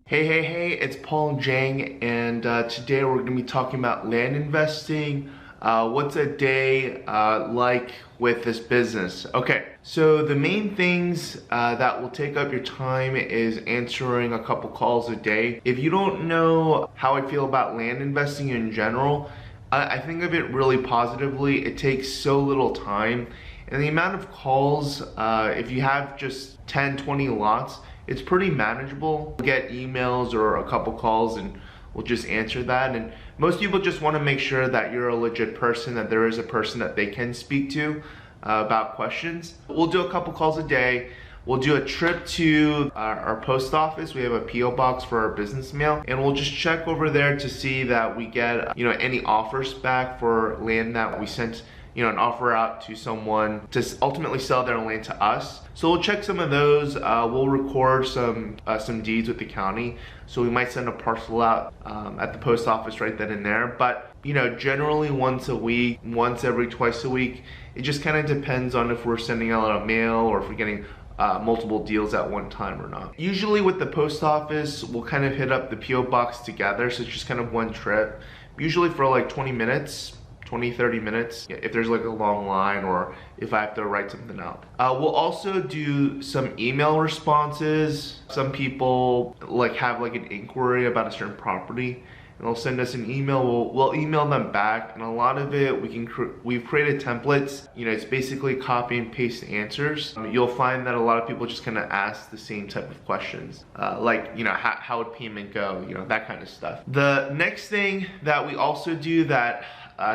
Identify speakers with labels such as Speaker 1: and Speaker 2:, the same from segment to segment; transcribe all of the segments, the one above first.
Speaker 1: Hey, it's Paul Jang, and today we're going to be talking about land investing. What's a day like with this business? Okay, so the main things that will take up your time is answering a couple calls a day. If you don't know how I feel about land investing in general, I think of it really positively. It takes so little time, and the amount of calls, if you have just 10, 20 lots, it's pretty manageable. We'll get emails or a couple calls and we'll just answer that. And most people just want to make sure that you're a legit person, that there is a person that they can speak to about questions. We'll do a couple calls a day. We'll do a trip to our post office. We have a PO box for our business mail, and we'll just check over there to see that we get any offers back for land that we sent an offer out to someone to ultimately sell their land to us. So we'll check some of those. We'll record some deeds with the county. So we might send a parcel out at the post office right then and there. But generally once a week, once every twice a week, it just kind of depends on if we're sending out a mail or if we're getting multiple deals at one time or not. Usually with the post office, we'll kind of hit up the PO box together. So it's just kind of one trip, usually for like 20 minutes. 20-30 minutes if there's like a long line or if I have to write something out. We'll also do some email responses. Some people have an inquiry about a certain property and they'll send us an email. We'll email them back, and a lot of it we've created templates. It's basically copy and paste answers. You'll find that a lot of people just kind of ask the same type of questions, how would payment go, that kind of stuff. The next thing that we also do that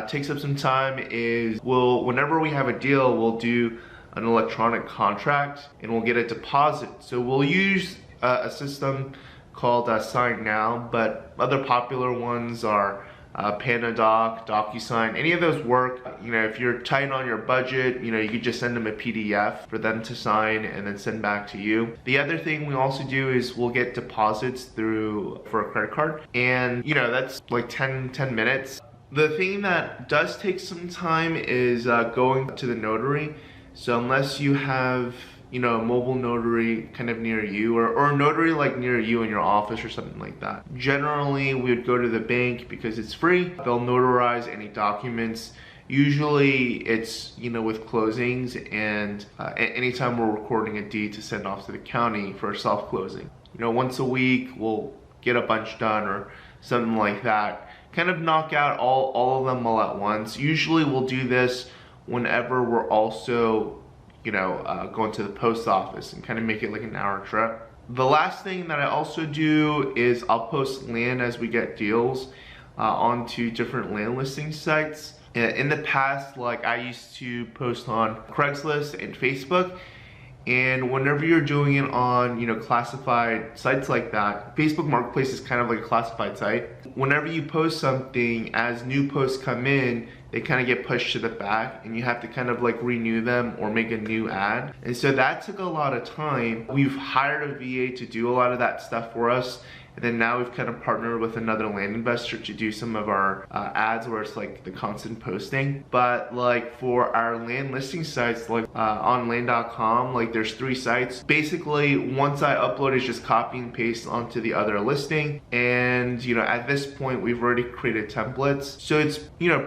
Speaker 1: takes up some time is whenever we have a deal, we'll do an electronic contract and we'll get a deposit. So we'll use a system called Sign Now, but other popular ones are PandaDoc, DocuSign. Any of those work. If you're tight on your budget, you could just send them a PDF for them to sign and then send back to you. The other thing we also do is we'll get deposits for a credit card, and that's like 10 minutes. The thing that does take some time is going to the notary. So unless you have a mobile notary kind of near you, or a notary near you in your office or something like that, generally we would go to the bank because it's free. They'll notarize any documents. Usually it's with closings and anytime we're recording a deed to send off to the county for self-closing. Once a week we'll get a bunch done or something like that. Kind of knock out all of them all at once. Usually we'll do this whenever we're also going to the post office and kind of make it like an hour trip. The last thing that I also do is I'll post land as we get deals onto different land listing sites. In the past, I used to post on Craigslist and Facebook. And whenever you're doing it on, classified sites like that, Facebook Marketplace is kind of like a classified site. Whenever you post something, as new posts come in, they kind of get pushed to the back and you have to kind of renew them or make a new ad. And so that took a lot of time. We've hired a VA to do a lot of that stuff for us. And then now we've kind of partnered with another land investor to do some of our ads where it's the constant posting. But for our land listing sites, on land.com, there's 3 sites. Basically, once I upload, it's just copy and paste onto the other listing. And at this point, we've already created templates. So it's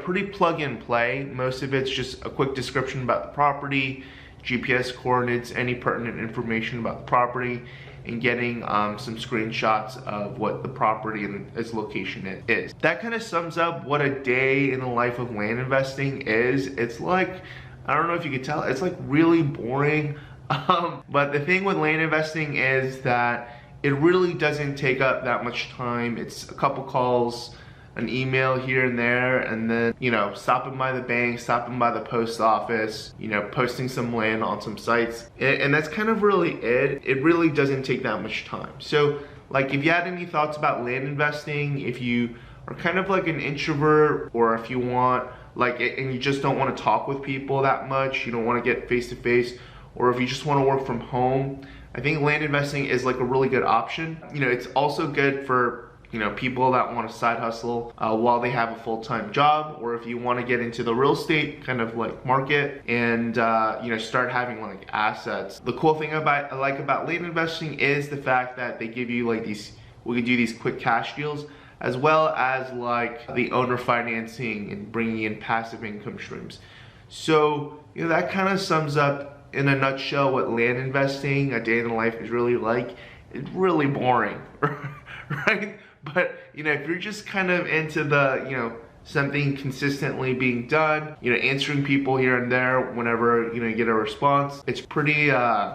Speaker 1: pretty plug and play. Most of it's just a quick description about the property, GPS coordinates, any pertinent information about the property, and getting some screenshots of what the property and its location is. That kind of sums up what a day in the life of land investing is. It's I don't know if you could tell, it's really boring. But the thing with land investing is that it really doesn't take up that much time. It's a couple calls, an email here and there, and then stopping by the bank, stopping by the post office, posting some land on some sites, and that's kind of really it. It really doesn't take that much time. So if you had any thoughts about land investing, if you are kind of an introvert, or if you want and you just don't want to talk with people that much, you don't want to get face to face, or if you just want to work from home, I think land investing is a really good option. It's also good for people that want to side hustle while they have a full-time job, or if you want to get into the real estate kind of market and start having assets. The cool thing I like about land investing is the fact that they give you these we could do these quick cash deals, as well as like the owner financing and bringing in passive income streams. So, you know, that kind of sums up in a nutshell what land investing, a day in the life is really like. It's really boring, right? But, you know, if you're just kind of into the, you know, something consistently being done, you know, answering people here and there whenever, you know, you get a response, it's pretty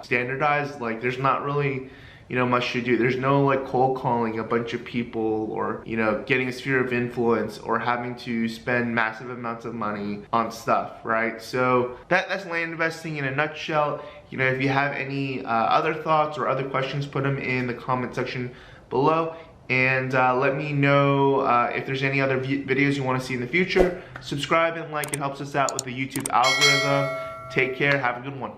Speaker 1: standardized. Like, there's not really, you know, much to do. There's no like cold calling a bunch of people, or, you know, getting a sphere of influence, or having to spend massive amounts of money on stuff, right? So that's land investing in a nutshell. You know, if you have any other thoughts or other questions, put them in the comment section below. And let me know if there's any other videos you want to see in the future. Subscribe and like, it helps us out with the YouTube algorithm. Take care, have a good one.